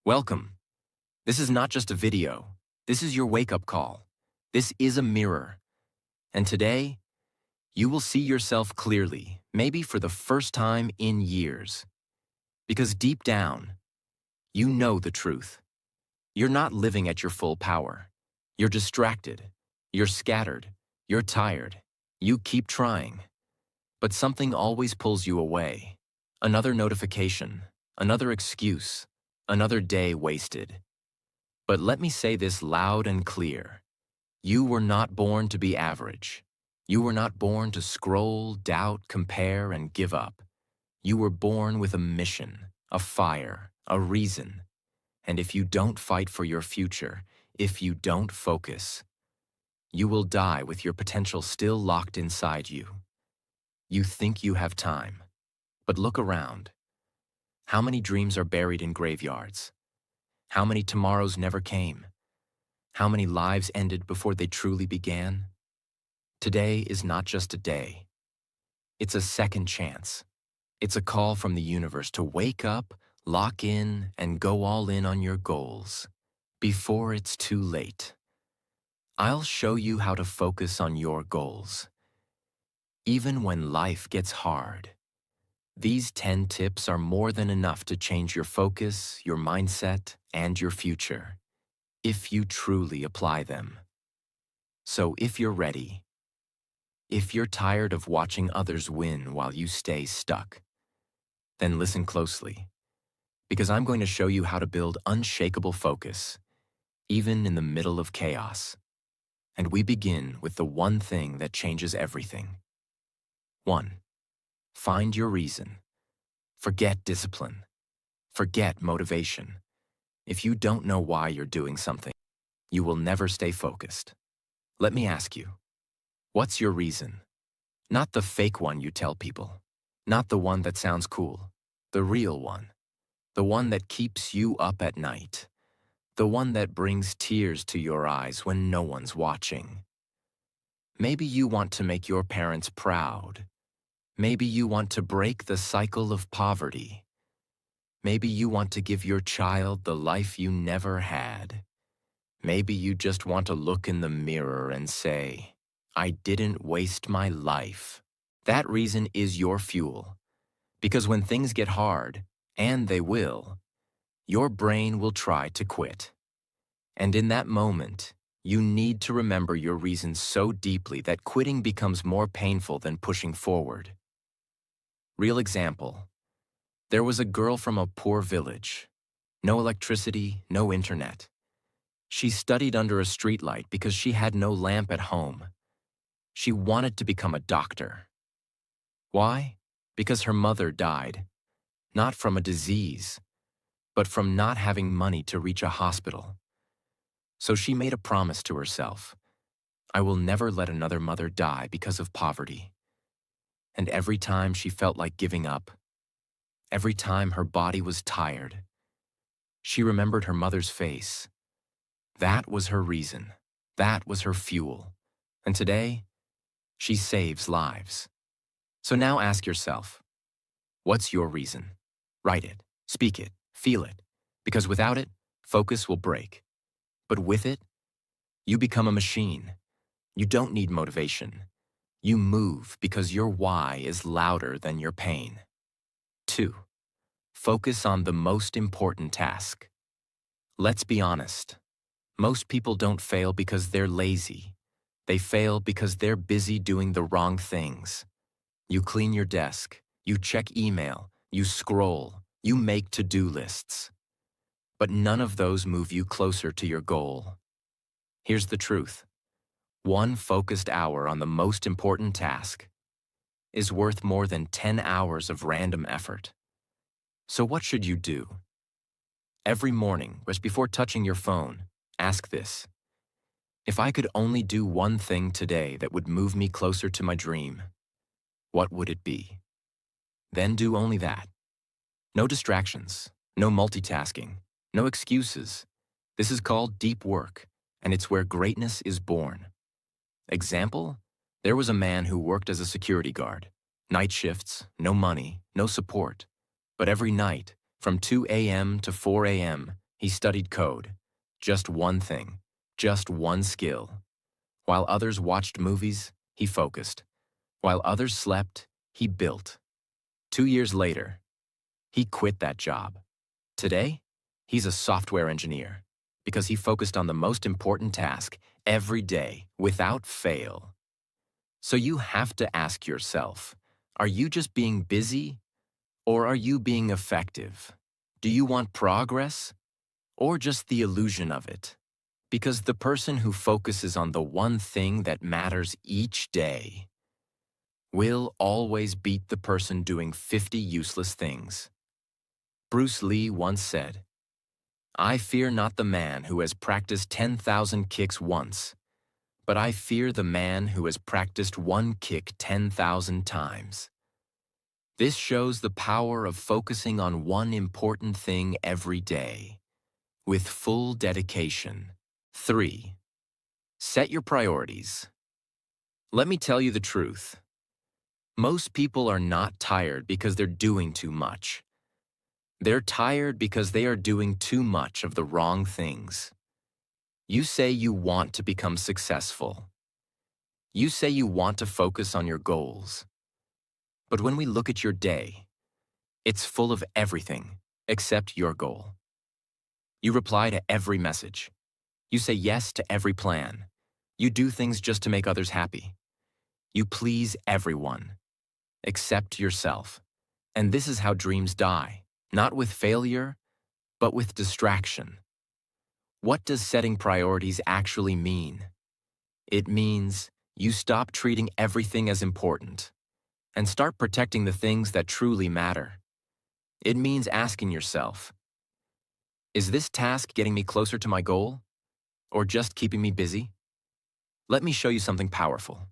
Welcome. This is not just a video. This is your wake-up call. This is a mirror. And today, you will see yourself clearly, maybe for the first time in years. Because deep down, you know the truth. You're not living at your full power. You're distracted. You're scattered. You're tired. You keep trying. But something always pulls you away. Another notification, another excuse, another day wasted. But let me say this loud and clear. You were not born to be average. You were not born to scroll, doubt, compare, and give up. You were born with a mission, a fire, a reason. And if you don't fight for your future, if you don't focus, you will die with your potential still locked inside you. You think you have time, but look around. How many dreams are buried in graveyards? How many tomorrows never came? How many lives ended before they truly began? Today is not just a day. It's a second chance. It's a call from the universe to wake up, lock in, and go all in on your goals before it's too late. I'll show you how to focus on your goals. Even when life gets hard, these 10 tips are more than enough to change your focus, your mindset, and your future, if you truly apply them. So if you're ready, if you're tired of watching others win while you stay stuck, then listen closely, because I'm going to show you how to build unshakable focus, even in the middle of chaos. And we begin with the one thing that changes everything. 1. Find your reason. Forget discipline. Forget motivation. If you don't know why you're doing something, you will never stay focused. Let me ask you, what's your reason? Not the fake one you tell people. Not the one that sounds cool. The real one. The one that keeps you up at night. The one that brings tears to your eyes when no one's watching. Maybe you want to make your parents proud. Maybe you want to break the cycle of poverty. Maybe you want to give your child the life you never had. Maybe you just want to look in the mirror and say, I didn't waste my life. That reason is your fuel. Because when things get hard, and they will, your brain will try to quit. And in that moment, you need to remember your reason so deeply that quitting becomes more painful than pushing forward. Real example. There was a girl from a poor village. No electricity, no internet. She studied under a streetlight because she had no lamp at home. She wanted to become a doctor. Why? Because her mother died, not from a disease, but from not having money to reach a hospital. So she made a promise to herself. I will never let another mother die because of poverty. And every time she felt like giving up, every time her body was tired, she remembered her mother's face. That was her reason. That was her fuel. And today, she saves lives. So now ask yourself, what's your reason? Write it, speak it, feel it. Because without it, focus will break. But with it, you become a machine. You don't need motivation. You move because your why is louder than your pain. 2. Focus on the most important task. Let's be honest. Most people don't fail because they're lazy. They fail because they're busy doing the wrong things. You clean your desk, you check email, you scroll, you make to-do lists. But none of those move you closer to your goal. Here's the truth. One focused hour on the most important task is worth more than 10 hours of random effort. So what should you do? Every morning, just before touching your phone, ask this. If I could only do one thing today that would move me closer to my dream, what would it be? Then do only that. No distractions, no multitasking, no excuses. This is called deep work, and it's where greatness is born. Example, there was a man who worked as a security guard. Night shifts, no money, no support. But every night, from 2 a.m. to 4 a.m., He studied code, just one thing, just one skill. While others watched movies, he focused. While others slept, he built. 2 years later, he quit that job. Today, he's a software engineer because he focused on the most important task every day without fail. So you have to ask yourself, are you just being busy or are you being effective? Do you want progress or just the illusion of it? Because the person who focuses on the one thing that matters each day will always beat the person doing 50 useless things. Bruce Lee once said, "I fear not the man who has practiced 10,000 kicks once, but I fear the man who has practiced one kick 10,000 times." This shows the power of focusing on one important thing every day, with full dedication. 3. Set your priorities. Let me tell you the truth. Most people are not tired because they're doing too much. They're tired because they are doing too much of the wrong things. You say you want to become successful. You say you want to focus on your goals. But when we look at your day, it's full of everything except your goal. You reply to every message. You say yes to every plan. You do things just to make others happy. You please everyone, except yourself. And this is how dreams die, not with failure, but with distraction. What does setting priorities actually mean? It means you stop treating everything as important and start protecting the things that truly matter. It means asking yourself, is this task getting me closer to my goal or just keeping me busy? Let me show you something powerful.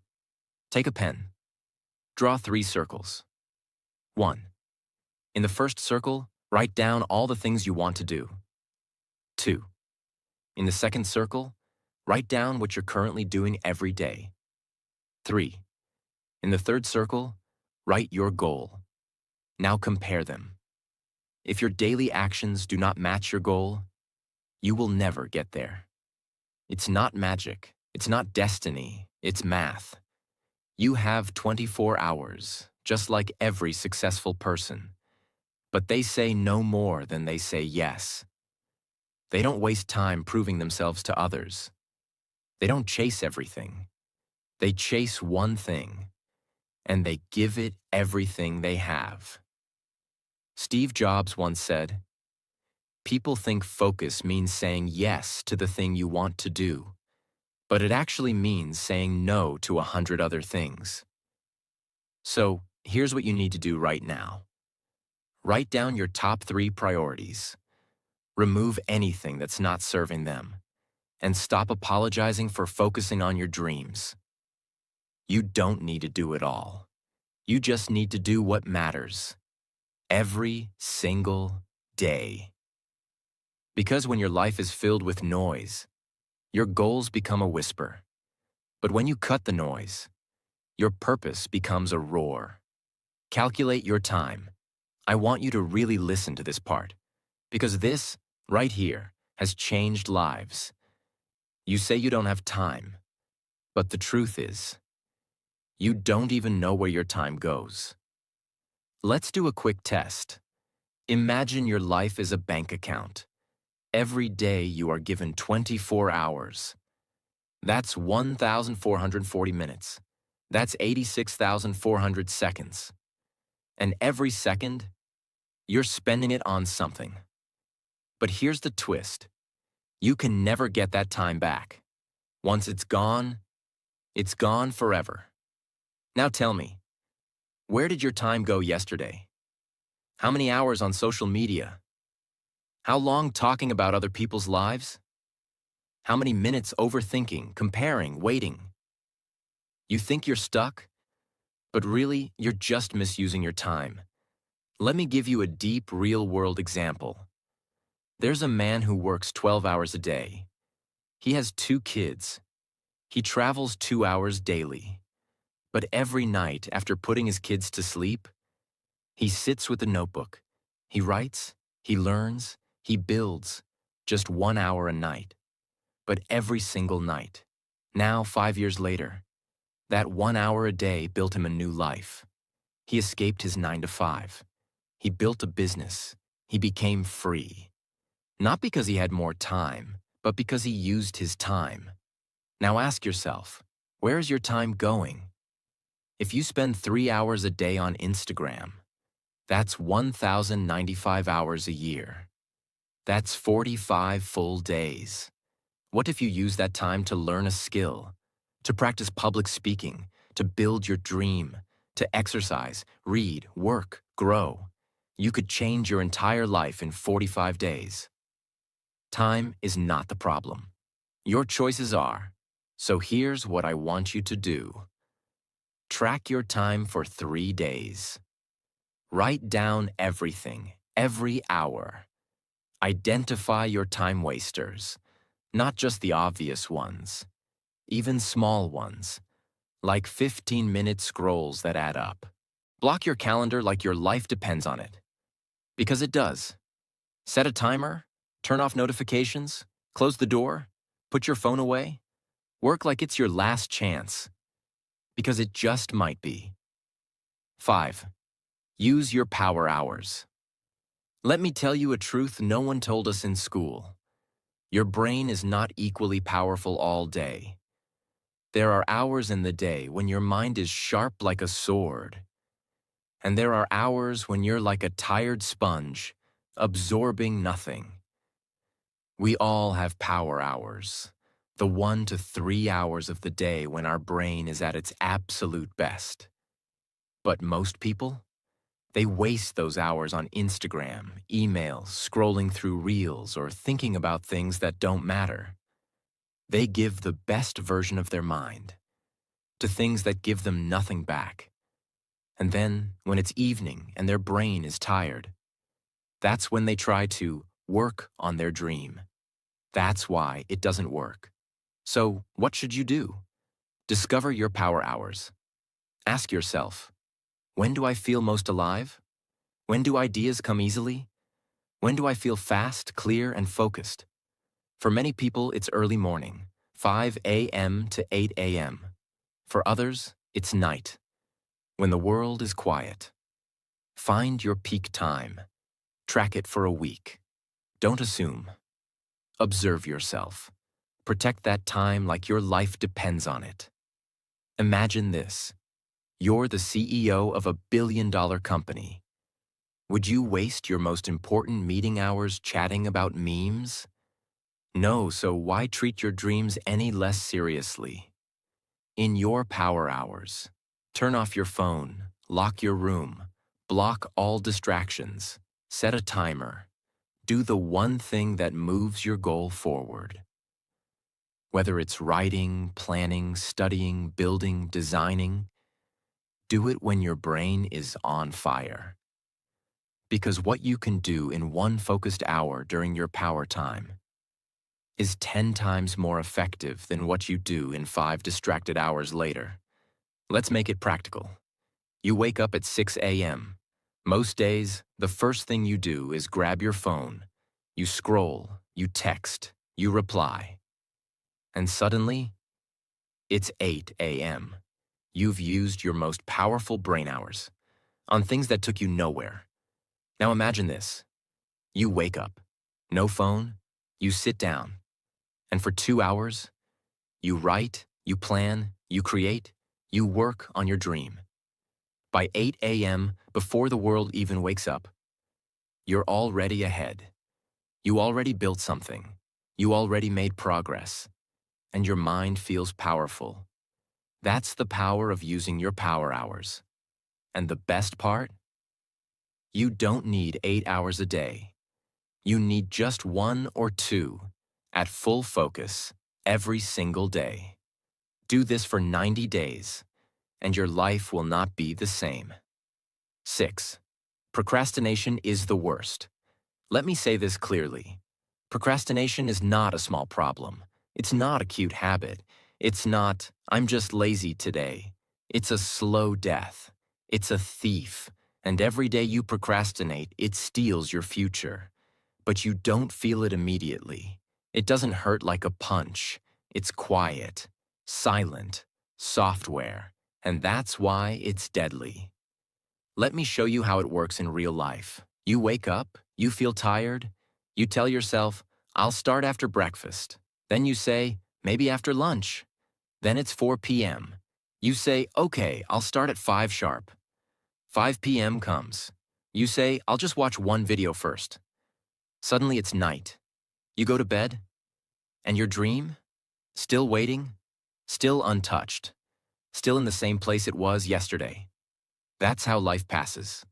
Take a pen. Draw 3 circles. 1. In the first circle, write down all the things you want to do. 2. In the second circle, write down what you're currently doing every day. 3. In the third circle, write your goal. Now compare them. If your daily actions do not match your goal, you will never get there. It's not magic. It's not destiny. It's math. You have 24 hours, just like every successful person. But they say no more than they say yes. They don't waste time proving themselves to others. They don't chase everything. They chase one thing, and they give it everything they have. Steve Jobs once said, "People think focus means saying yes to the thing you want to do, but it actually means saying no to 100 other things." So, here's what you need to do right now. Write down your top 3 priorities. Remove anything that's not serving them, and stop apologizing for focusing on your dreams. You don't need to do it all. You just need to do what matters. Every single day. Because when your life is filled with noise, your goals become a whisper. But when you cut the noise, your purpose becomes a roar. Calculate your time. I want you to really listen to this part, because this, right here, has changed lives. You say you don't have time, but the truth is, you don't even know where your time goes. Let's do a quick test. Imagine your life is a bank account. Every day you are given 24 hours. That's 1,440 minutes. That's 86,400 seconds. And every second, you're spending it on something. But here's the twist. You can never get that time back. Once it's gone forever. Now tell me, where did your time go yesterday? How many hours on social media? How long talking about other people's lives? How many minutes overthinking, comparing, waiting? You think you're stuck? But really, you're just misusing your time. Let me give you a deep, real-world example. There's a man who works 12 hours a day. He has 2 kids. He travels 2 hours daily. But every night, after putting his kids to sleep, he sits with a notebook. He writes, he learns, he builds, just 1 hour a night, but every single night. Now, 5 years later, that 1 hour a day built him a new life. He escaped his 9 to 5. He built a business. He became free. Not because he had more time, but because he used his time. Now ask yourself, where is your time going? If you spend 3 hours a day on Instagram, that's 1,095 hours a year. That's 45 full days. What if you use that time to learn a skill, to practice public speaking, to build your dream, to exercise, read, work, grow? You could change your entire life in 45 days. Time is not the problem. Your choices are. So here's what I want you to do. Track your time for 3 days. Write down everything, every hour. Identify your time wasters, not just the obvious ones, even small ones, like 15-minute scrolls that add up. Block your calendar like your life depends on it, because it does. Set a timer, turn off notifications, close the door, put your phone away. Work like it's your last chance, because it just might be. 5. Use your power hours. Let me tell you a truth no one told us in school. Your brain is not equally powerful all day. There are hours in the day when your mind is sharp like a sword. And there are hours when you're like a tired sponge, absorbing nothing. We all have power hours, the 1 to 3 hours of the day when our brain is at its absolute best. But most people? They waste those hours on Instagram, emails, scrolling through reels, or thinking about things that don't matter. They give the best version of their mind to things that give them nothing back. And then, when it's evening and their brain is tired, that's when they try to work on their dream. That's why it doesn't work. So, what should you do? Discover your power hours. Ask yourself, when do I feel most alive? When do ideas come easily? When do I feel fast, clear, and focused? For many people, it's early morning, 5 a.m. to 8 a.m. For others, it's night, when the world is quiet. Find your peak time. Track it for a week. Don't assume. Observe yourself. Protect that time like your life depends on it. Imagine this. You're the CEO of a billion-dollar company. Would you waste your most important meeting hours chatting about memes? No, so why treat your dreams any less seriously? In your power hours, turn off your phone, lock your room, block all distractions, set a timer. Do the one thing that moves your goal forward. Whether it's writing, planning, studying, building, designing, do it when your brain is on fire. Because what you can do in one focused hour during your power time is 10 times more effective than what you do in 5 distracted hours later. Let's make it practical. You wake up at 6 a.m. Most days, the first thing you do is grab your phone. You scroll, you text, you reply. And suddenly, it's 8 a.m. You've used your most powerful brain hours on things that took you nowhere. Now imagine this. You wake up, no phone, you sit down, and for 2 hours, you write, you plan, you create, you work on your dream. By 8 a.m., before the world even wakes up, you're already ahead. You already built something. You already made progress. And your mind feels powerful. That's the power of using your power hours. And the best part? You don't need 8 hours a day. You need just 1 or 2 at full focus every single day. Do this for 90 days, and your life will not be the same. 6. Procrastination is the worst. Let me say this clearly. Procrastination is not a small problem. It's not a cute habit. It's not, I'm just lazy today. It's a slow death. It's a thief. And every day you procrastinate, it steals your future. but you don't feel it immediately. It doesn't hurt like a punch. It's quiet, silent, software, and that's why it's deadly. Let me show you how it works in real life. You wake up, you feel tired, you tell yourself, I'll start after breakfast. Then you say, maybe after lunch. Then it's 4 p.m. You say, okay, I'll start at 5 sharp. 5 p.m. comes. You say, I'll just watch one video first. Suddenly it's night. You go to bed, and your dream? Still waiting, still untouched, still in the same place it was yesterday. That's how life passes.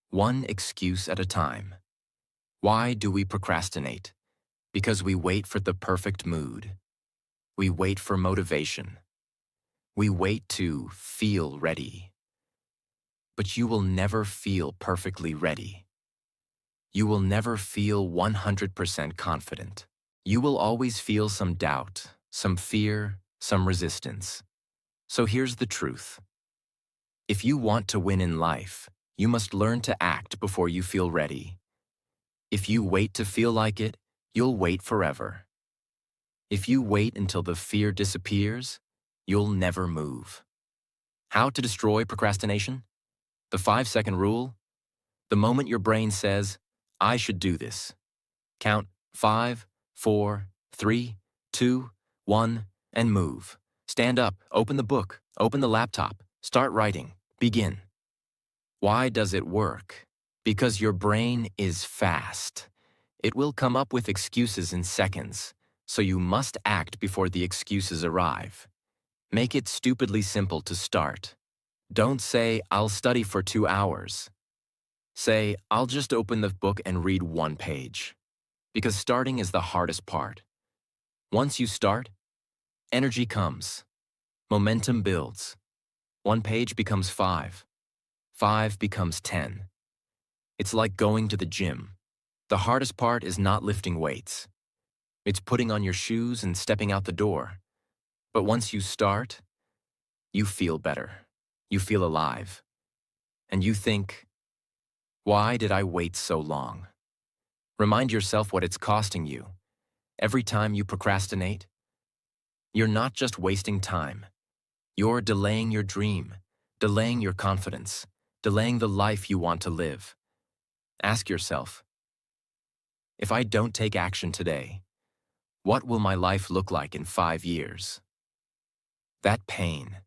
One excuse at a time. Why do we procrastinate? Because we wait for the perfect mood. We wait for motivation. We wait to feel ready. But you will never feel perfectly ready. You will never feel 100% confident. You will always feel some doubt, some fear, some resistance. So here's the truth. If you want to win in life, you must learn to act before you feel ready. If you wait to feel like it, you'll wait forever. If you wait until the fear disappears, you'll never move. How to destroy procrastination? The 5-second rule. The moment your brain says, I should do this. Count 5, 4, 3, 2, 1, and move. Stand up, open the book, open the laptop, start writing, begin. Why does it work? Because your brain is fast. It will come up with excuses in seconds, so you must act before the excuses arrive. Make it stupidly simple to start. Don't say, I'll study for 2 hours. Say, I'll just open the book and read 1 page. Because starting is the hardest part. Once you start, energy comes. Momentum builds. 1 page becomes 5. 5 becomes 10. It's like going to the gym. The hardest part is not lifting weights. It's putting on your shoes and stepping out the door. But once you start, you feel better. You feel alive. And you think, why did I wait so long? Remind yourself what it's costing you. Every time you procrastinate, you're not just wasting time. You're delaying your dream, delaying your confidence, delaying the life you want to live. Ask yourself, if I don't take action today, what will my life look like in 5 years? That pain,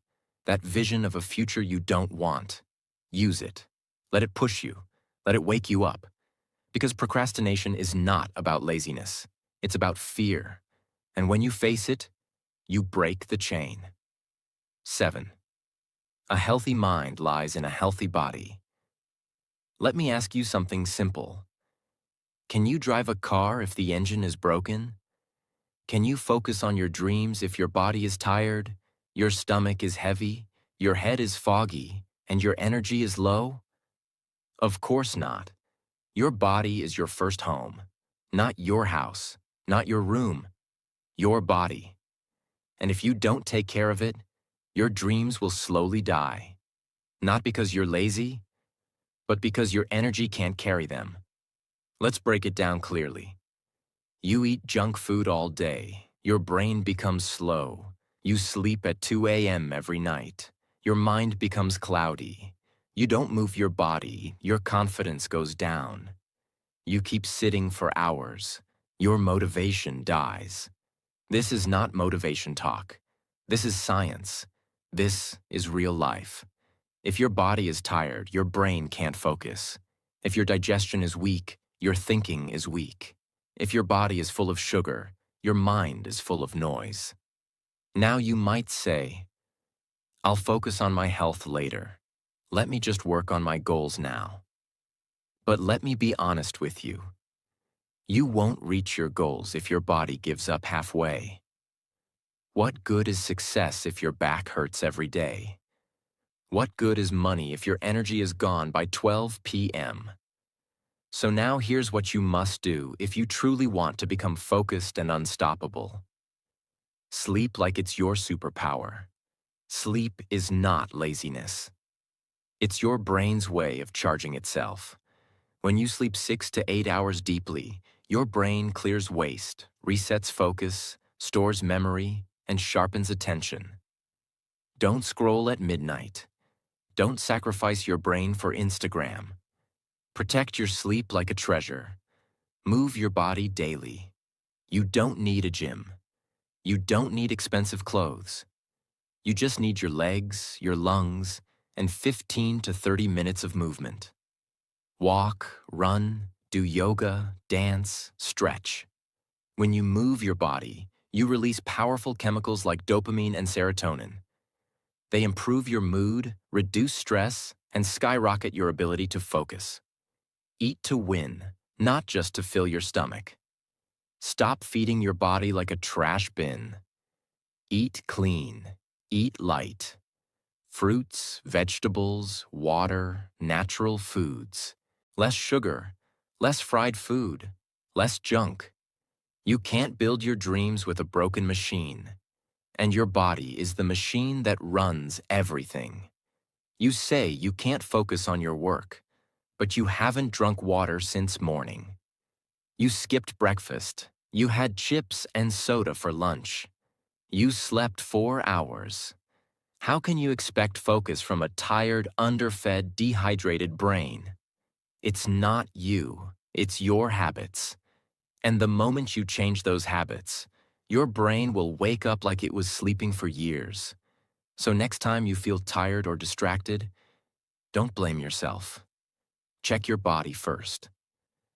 that vision of a future you don't want, use it. Let it push you. Let it wake you up. Because procrastination is not about laziness. It's about fear. And when you face it, you break the chain. 7. A healthy mind lies in a healthy body. Let me ask you something simple. Can you drive a car if the engine is broken? Can you focus on your dreams if your body is tired, your stomach is heavy, your head is foggy, and your energy is low? Of course not. Your body is your first home, not your house, not your room, your body. And if you don't take care of it, your dreams will slowly die. Not because you're lazy, but because your energy can't carry them. Let's break it down clearly. You eat junk food all day. Your brain becomes slow. You sleep at 2 a.m. every night. Your mind becomes cloudy. You don't move your body. Your confidence goes down. You keep sitting for hours. Your motivation dies. This is not motivation talk. This is science. This is real life. If your body is tired, your brain can't focus. If your digestion is weak, your thinking is weak. If your body is full of sugar, your mind is full of noise. Now you might say, I'll focus on my health later. Let me just work on my goals now. But let me be honest with you. You won't reach your goals if your body gives up halfway. What good is success if your back hurts every day? What good is money if your energy is gone by 12 p.m.? So now here's what you must do if you truly want to become focused and unstoppable. Sleep like it's your superpower. Sleep is not laziness. It's your brain's way of charging itself. When you sleep 6 to 8 hours deeply, your brain clears waste, resets focus, stores memory, and sharpens attention. Don't scroll at midnight. Don't sacrifice your brain for Instagram. Protect your sleep like a treasure. Move your body daily. You don't need a gym. You don't need expensive clothes. You just need your legs, your lungs, and 15 to 30 minutes of movement. Walk, run, do yoga, dance, stretch. When you move your body, you release powerful chemicals like dopamine and serotonin. They improve your mood, reduce stress, and skyrocket your ability to focus. Eat to win, not just to fill your stomach. Stop feeding your body like a trash bin. Eat clean. Eat light. Fruits, vegetables, water, natural foods. Less sugar, less fried food, less junk. You can't build your dreams with a broken machine. And your body is the machine that runs everything. You say you can't focus on your work, but you haven't drunk water since morning. You skipped breakfast. You had chips and soda for lunch. You slept 4 hours. How can you expect focus from a tired, underfed, dehydrated brain? It's not you. It's your habits. And the moment you change those habits, your brain will wake up like it was sleeping for years. So next time you feel tired or distracted, don't blame yourself. Check your body first.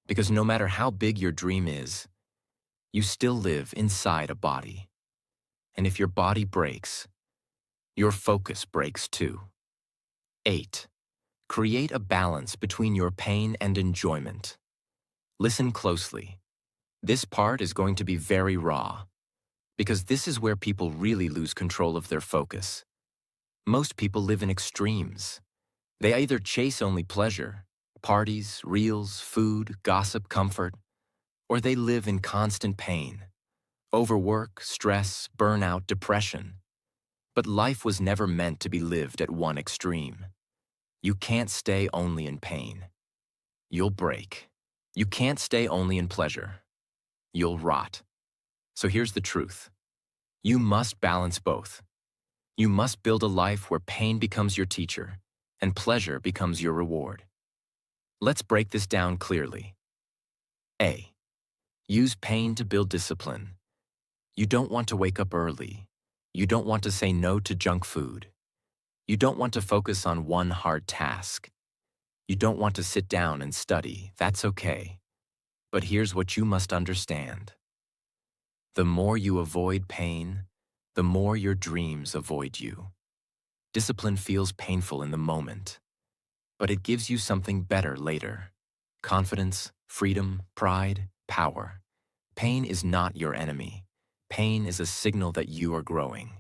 Because no matter how big your dream is, you still live inside a body. And if your body breaks, your focus breaks too. 8. Create a balance between your pain and enjoyment. Listen closely. This part is going to be very raw, because this is where people really lose control of their focus. Most people live in extremes. They either chase only pleasure, parties, reels, food, gossip, comfort, or they live in constant pain, overwork, stress, burnout, depression. But life was never meant to be lived at one extreme. You can't stay only in pain. You'll break. You can't stay only in pleasure. You'll rot. So here's the truth. You must balance both. You must build a life where pain becomes your teacher and pleasure becomes your reward. Let's break this down clearly. A. Use pain to build discipline. You don't want to wake up early. You don't want to say no to junk food. You don't want to focus on one hard task. You don't want to sit down and study. That's okay. But here's what you must understand. The more you avoid pain, the more your dreams avoid you. Discipline feels painful in the moment, but it gives you something better later. Confidence, freedom, pride, power. Pain is not your enemy. Pain is a signal that you are growing.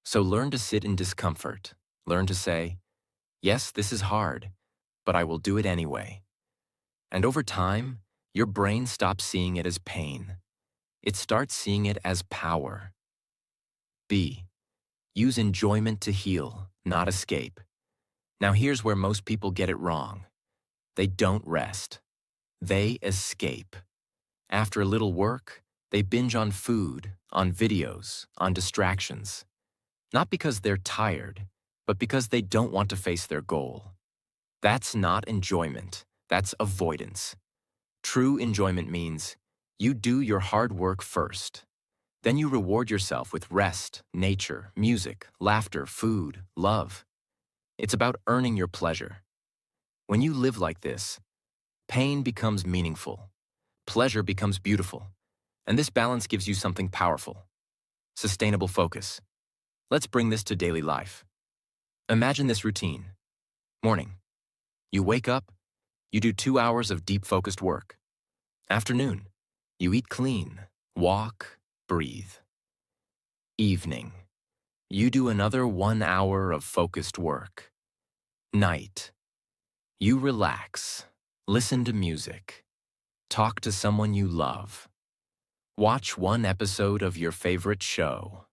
So learn to sit in discomfort. Learn to say, yes, this is hard, but I will do it anyway. And over time, your brain stops seeing it as pain. It starts seeing it as power. B. Use enjoyment to heal, not escape. Now here's where most people get it wrong. They don't rest. They escape. After a little work, they binge on food, on videos, on distractions. Not because they're tired, but because they don't want to face their goal. That's not enjoyment. That's avoidance. True enjoyment means you do your hard work first. Then you reward yourself with rest, nature, music, laughter, food, love. It's about earning your pleasure. When you live like this, pain becomes meaningful, pleasure becomes beautiful, and this balance gives you something powerful. Sustainable focus. Let's bring this to daily life. Imagine this routine. Morning. You wake up, you do 2 hours of deep focused work. Afternoon. You eat clean, walk, breathe. Evening. You do another 1 hour of focused work. Night. You relax, listen to music, talk to someone you love. Watch one episode of your favorite show.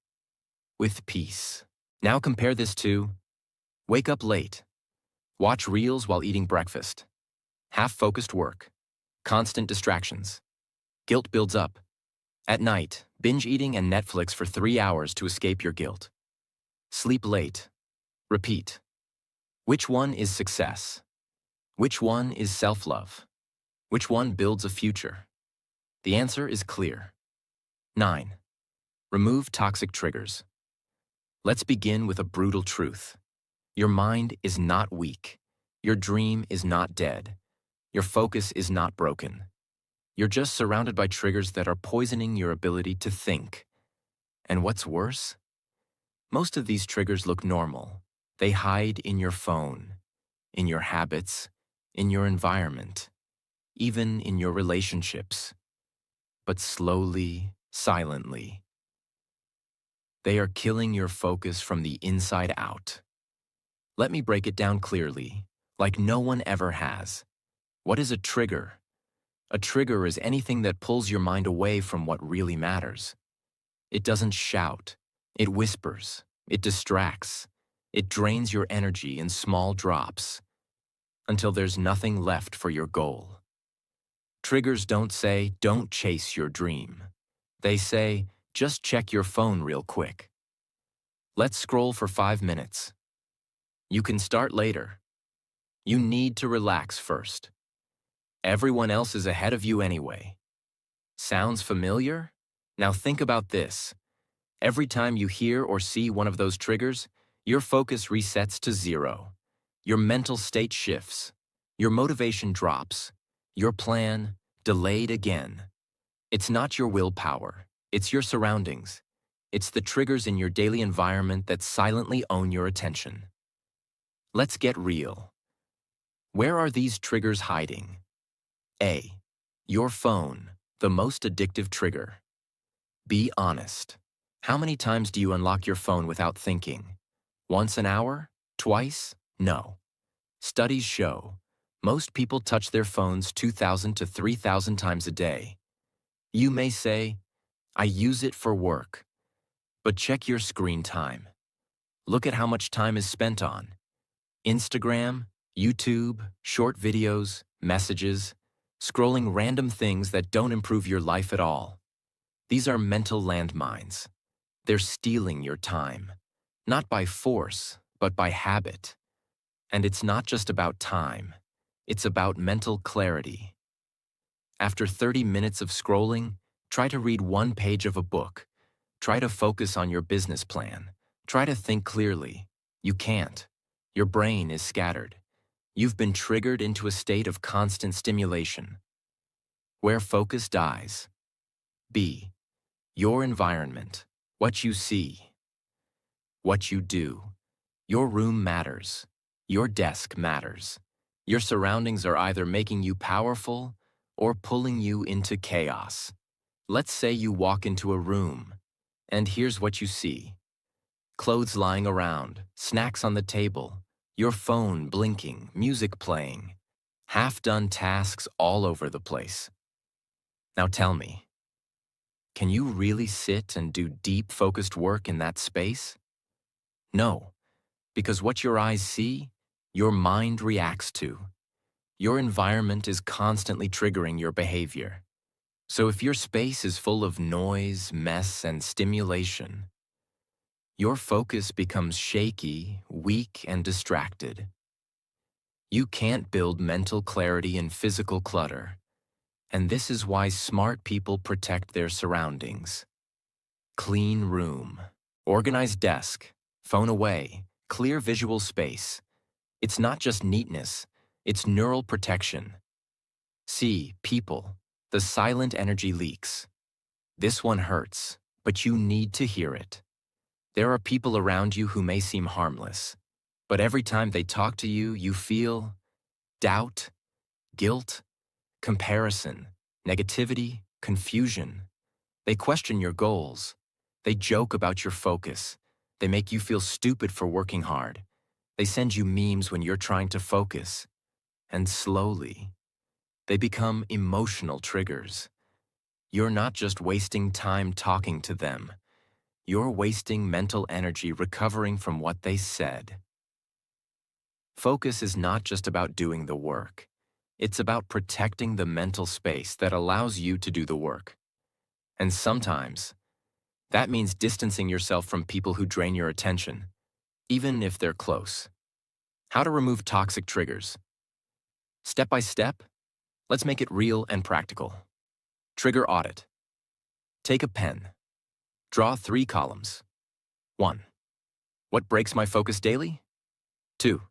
With peace. Now compare this to wake up late. Watch reels while eating breakfast. Half-focused work. Constant distractions. Guilt builds up. At night, binge eating and Netflix for 3 hours to escape your guilt. Sleep late. Repeat. Which one is success? Which one is self-love? Which one builds a future? The answer is clear. 9. Remove toxic triggers. Let's begin with a brutal truth. Your mind is not weak. Your dream is not dead. Your focus is not broken. You're just surrounded by triggers that are poisoning your ability to think. And what's worse? Most of these triggers look normal. They hide in your phone, in your habits, in your environment, even in your relationships. But slowly, silently, they are killing your focus from the inside out. Let me break it down clearly, like no one ever has. What is a trigger? A trigger is anything that pulls your mind away from what really matters. It doesn't shout. It whispers. It distracts. It drains your energy in small drops until there's nothing left for your goal. Triggers don't say, don't chase your dream. They say, just check your phone real quick. Let's scroll for 5 minutes. You can start later. You need to relax first. Everyone else is ahead of you anyway. Sounds familiar? Now think about this. Every time you hear or see one of those triggers, your focus resets to 0. Your mental state shifts. Your motivation drops. Your plan delayed again. It's not your willpower. It's your surroundings. It's the triggers in your daily environment that silently own your attention. Let's get real. Where are these triggers hiding? A. Your phone, the most addictive trigger. Be honest. How many times do you unlock your phone without thinking? Once an hour? Twice? No. Studies show most people touch their phones 2,000 to 3,000 times a day. You may say, I use it for work. But check your screen time. Look at how much time is spent on Instagram, YouTube, short videos, messages, scrolling random things that don't improve your life at all. These are mental landmines. They're stealing your time, not by force, but by habit. And it's not just about time. It's about mental clarity. After 30 minutes of scrolling, try to read 1 page of a book. Try to focus on your business plan. Try to think clearly. You can't. Your brain is scattered. You've been triggered into a state of constant stimulation. Where focus dies. B. Your environment. What you see. What you do. Your room matters. Your desk matters. Your surroundings are either making you powerful or pulling you into chaos. Let's say you walk into a room, and here's what you see. Clothes lying around, snacks on the table, your phone blinking, music playing, half-done tasks all over the place. Now tell me, can you really sit and do deep, focused work in that space? No, because what your eyes see, your mind reacts to. Your environment is constantly triggering your behavior. So if your space is full of noise, mess, and stimulation, your focus becomes shaky, weak, and distracted. You can't build mental clarity in physical clutter, and this is why smart people protect their surroundings. Clean room, organized desk, phone away, clear visual space. It's not just neatness, it's neural protection. See, people, the silent energy leaks. This one hurts, but you need to hear it. There are people around you who may seem harmless, but every time they talk to you, you feel doubt, guilt, comparison, negativity, confusion. They question your goals. They joke about your focus. They make you feel stupid for working hard. They send you memes when you're trying to focus. And slowly, they become emotional triggers. You're not just wasting time talking to them. You're wasting mental energy recovering from what they said. Focus is not just about doing the work. It's about protecting the mental space that allows you to do the work. And sometimes, that means distancing yourself from people who drain your attention, even if they're close. How to remove toxic triggers. Step by step, let's make it real and practical. Trigger audit. Take a pen. Draw 3 columns. 1. What breaks my focus daily? 2.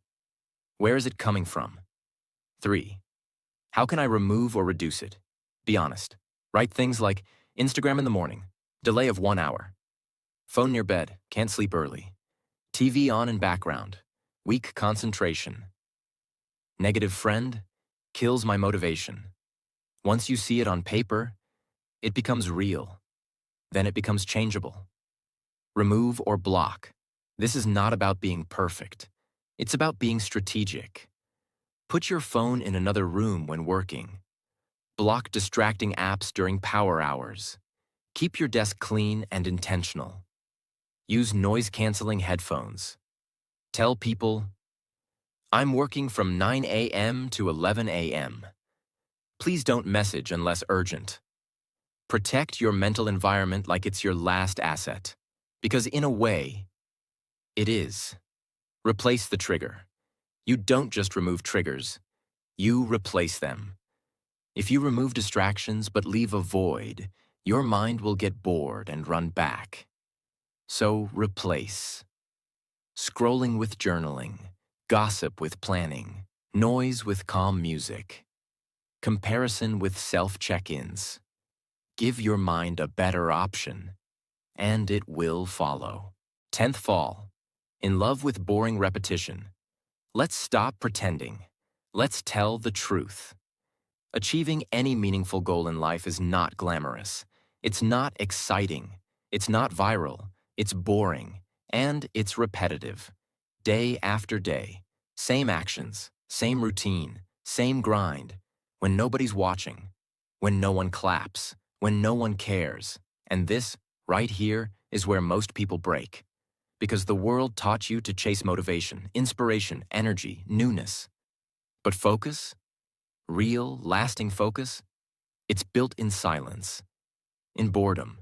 Where is it coming from? 3. How can I remove or reduce it? Be honest. Write things like Instagram in the morning, delay of 1 hour. Phone near bed, can't sleep early. TV on in background, weak concentration. Negative friend, kills my motivation. Once you see it on paper, it becomes real. Then it becomes changeable. Remove or block. This is not about being perfect. It's about being strategic. Put your phone in another room when working. Block distracting apps during power hours. Keep your desk clean and intentional. Use noise-canceling headphones. Tell people, I'm working from 9 a.m. to 11 a.m. Please don't message unless urgent. Protect your mental environment like it's your last asset, because in a way, it is. Replace the trigger. You don't just remove triggers, you replace them. If you remove distractions but leave a void, your mind will get bored and run back. So replace. Scrolling with journaling, gossip with planning, noise with calm music, comparison with self-check-ins. Give your mind a better option, and it will follow. 10th fall. In love with boring repetition. Let's stop pretending. Let's tell the truth. Achieving any meaningful goal in life is not glamorous. It's not exciting. It's not viral. It's boring. And it's repetitive. Day after day. Same actions, same routine, same grind. When nobody's watching. When no one claps. When no one cares. And this, right here, is where most people break. Because the world taught you to chase motivation, inspiration, energy, newness. But focus? Real, lasting focus? It's built in silence, in boredom,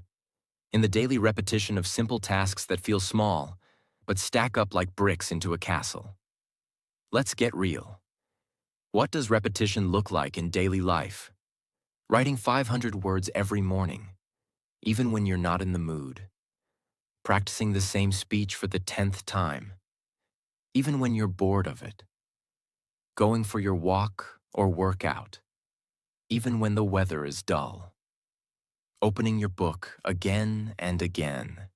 in the daily repetition of simple tasks that feel small, but stack up like bricks into a castle. Let's get real. What does repetition look like in daily life? Writing 500 words every morning, even when you're not in the mood. Practicing the same speech for the 10th time, even when you're bored of it. Going for your walk or workout, even when the weather is dull. Opening your book again and again,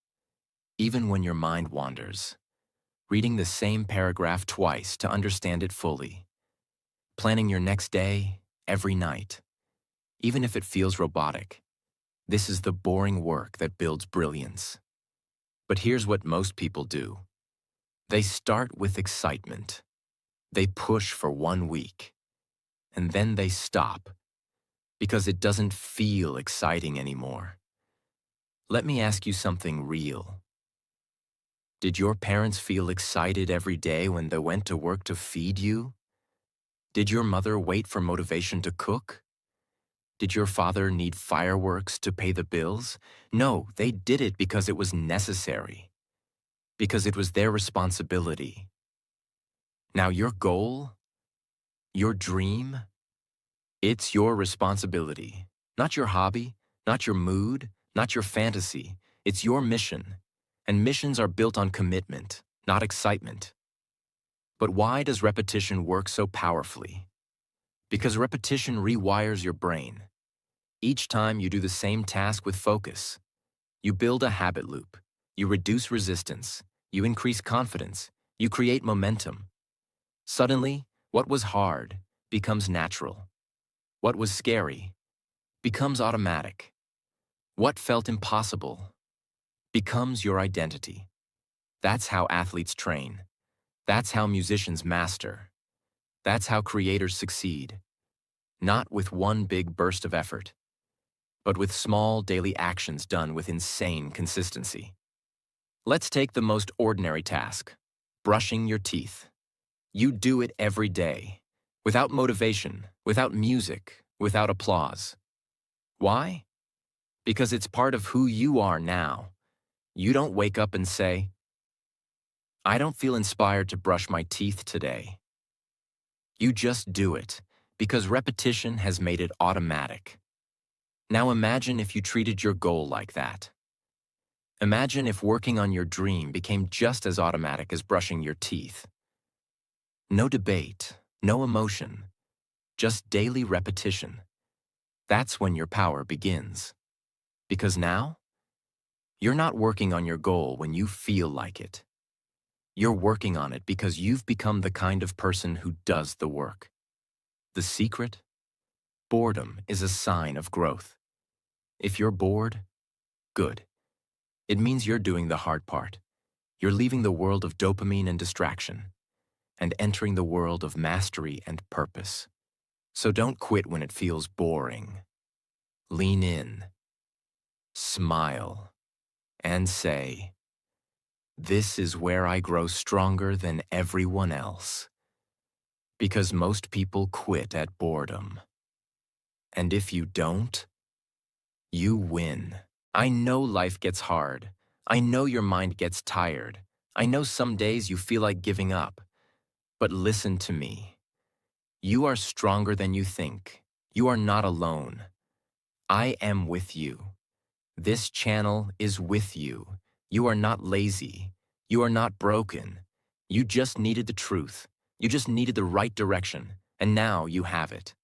even when your mind wanders. Reading the same paragraph twice to understand it fully. Planning your next day every night, even if it feels robotic. This is the boring work that builds brilliance. But here's what most people do. They start with excitement. They push for 1 week. And then they stop. Because it doesn't feel exciting anymore. Let me ask you something real. Did your parents feel excited every day when they went to work to feed you? Did your mother wait for motivation to cook? Did your father need fireworks to pay the bills? No, they did it because it was necessary. Because it was their responsibility. Now your goal, your dream, it's your responsibility. Not your hobby, not your mood, not your fantasy. It's your mission. And missions are built on commitment, not excitement. But why does repetition work so powerfully? Because repetition rewires your brain. Each time you do the same task with focus, you build a habit loop, you reduce resistance, you increase confidence, you create momentum. Suddenly, what was hard becomes natural. What was scary becomes automatic. What felt impossible becomes your identity. That's how athletes train. That's how musicians master. That's how creators succeed. Not with one big burst of effort, but with small daily actions done with insane consistency. Let's take the most ordinary task, brushing your teeth. You do it every day, without motivation, without music, without applause. Why? Because it's part of who you are now. You don't wake up and say, I don't feel inspired to brush my teeth today. You just do it, because repetition has made it automatic. Now imagine if you treated your goal like that. Imagine if working on your dream became just as automatic as brushing your teeth. No debate, no emotion, just daily repetition. That's when your power begins. Because now, you're not working on your goal when you feel like it. You're working on it because you've become the kind of person who does the work. The secret? Boredom is a sign of growth. If you're bored, good. It means you're doing the hard part. You're leaving the world of dopamine and distraction and entering the world of mastery and purpose. So don't quit when it feels boring. Lean in, smile, and say, this is where I grow stronger than everyone else. Because most people quit at boredom. And if you don't, you win. I know life gets hard. I know your mind gets tired. I know some days you feel like giving up. But listen to me. You are stronger than you think. You are not alone. I am with you. This channel is with you. You are not lazy. You are not broken. You just needed the truth. You just needed the right direction, and now you have it.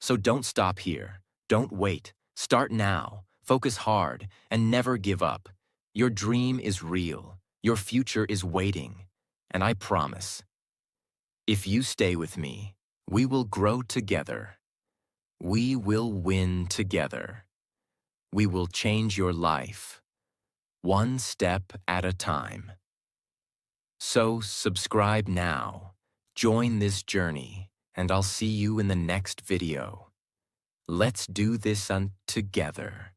So don't stop here. Don't wait. Start now. Focus hard, and never give up. Your dream is real. Your future is waiting. And I promise, if you stay with me, we will grow together. We will win together. We will change your life, one step at a time. So subscribe now, join this journey, and I'll see you in the next video. Let's do this together.